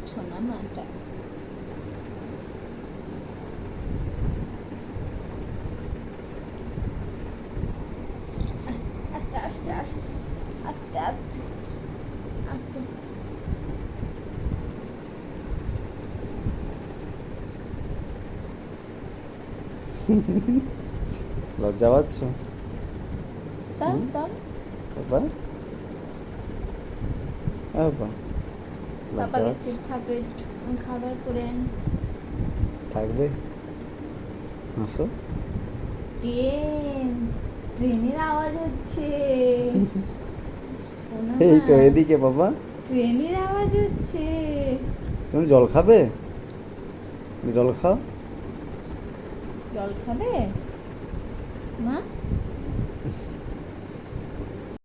সোনা মাটা। আস্তে আস্তে আস্তে আস্তে আস্তে আস্তে। লজ্জা পাচ্ছ দাও দাও। বাবা? বাবা লজ্জা পাপা পাচ্ছ? গেছে, থাকে খাবার করে থাকবে, আসো। ট্রেনের আওয়াজ হচ্ছে। শোনো এই না, তো এদিকে বাবা। ট্রেনের আওয়াজ হচ্ছে। তুমি জল খাবে? জল খাও। জল খাবে মা?